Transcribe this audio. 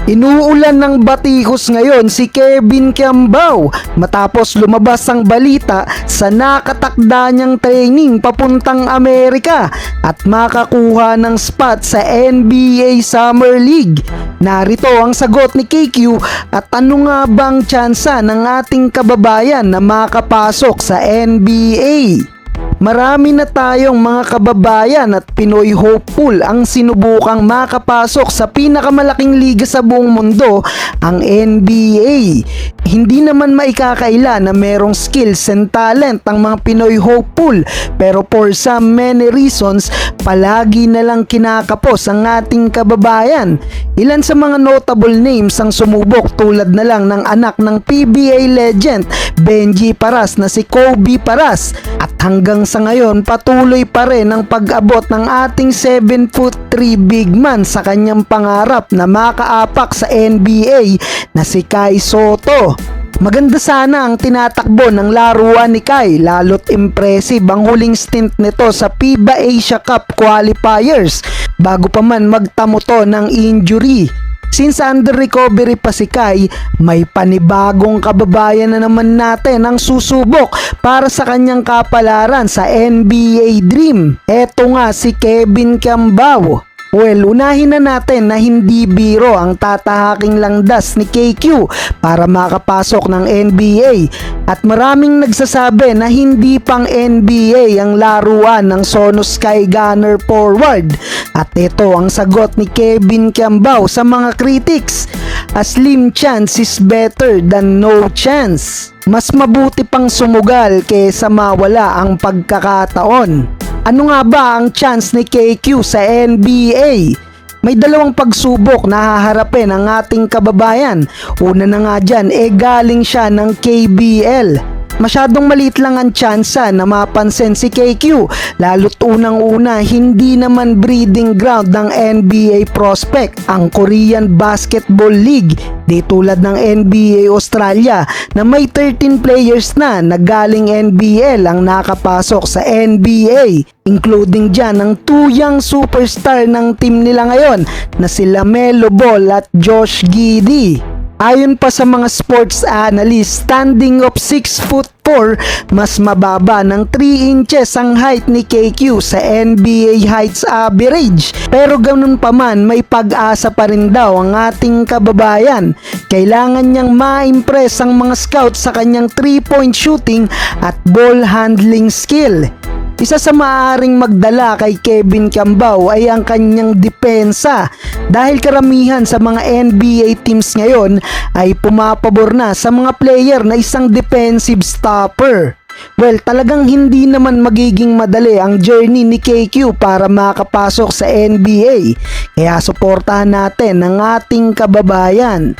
Inuulan ng batikos ngayon si Kevin Kiambao matapos lumabas ang balita sa nakatakda niyang training papuntang Amerika at makakuha ng spot sa NBA Summer League. Narito ang sagot ni KQ at ano nga bang tsansa ng ating kababayan na makapasok sa NBA? Marami na tayong mga kababayan at Pinoy hopeful ang sinubukang makapasok sa pinakamalaking liga sa buong mundo, ang NBA. Hindi naman maikakaila na merong skills and talent ang mga Pinoy hopeful, pero for some many reasons, palagi na lang kinakapos ang ating kababayan. Ilan sa mga notable names ang sumubok tulad na lang ng anak ng PBA legend Benji Paras na si Kobe Paras, at hanggang sa ngayon patuloy pa rin ang pag-abot ng ating 7'3" big man sa kanyang pangarap na makaapak sa NBA na si Kai Sotto. Maganda sana ang tinatakbo ng laruan ni Kai, lalo't impressive ang huling stint nito sa FIBA Asia Cup qualifiers bago pa man magtamo to ng injury. Since under recovery pa si Kai, may panibagong kababayan na naman natin ang susubok para sa kanyang kapalaran sa NBA Dream. Eto nga si Kevin Kiambao. Well, unahin na natin na hindi biro ang tatahaking langdas ni KQ para makapasok ng NBA, at maraming nagsasabi na hindi pang NBA ang laruan ng Sono Sky Gunner forward. At ito ang sagot ni Kevin Kiambao sa mga critics: a slim chance is better than no chance. Mas mabuti pang sumugal kaysa mawala ang pagkakataon. Ano nga ba ang chance ni KQ sa NBA? May dalawang pagsubok na haharapin ang ating kababayan. Una na nga dyan, galing siya ng KBL. Masyadong maliit lang ang tsansa na mapansin si KQ, lalo't unang-una hindi naman breeding ground ng NBA prospect ang Korean Basketball League, di tulad ng NBA Australia na may 13 players na galing NBL ang nakapasok sa NBA, including dyan ang 2 young superstar ng team nila ngayon na sila Melo Ball at Josh Giddey. Ayon pa sa mga sports analyst, standing of 6'4", mas mababa ng 3 inches ang height ni KQ sa NBA heights average. Pero ganun pa man, may pag-asa pa rin daw ang ating kababayan. Kailangan niyang ma-impress ang mga scouts sa kanyang 3-point shooting at ball handling skill. Isa sa maaaring magdala kay Kevin Kiambao ay ang kanyang depensa, dahil karamihan sa mga NBA teams ngayon ay pumapabor na sa mga player na isang defensive stopper. Well, talagang hindi naman magiging madali ang journey ni KQ para makapasok sa NBA, kaya suportahan natin ang ating kababayan.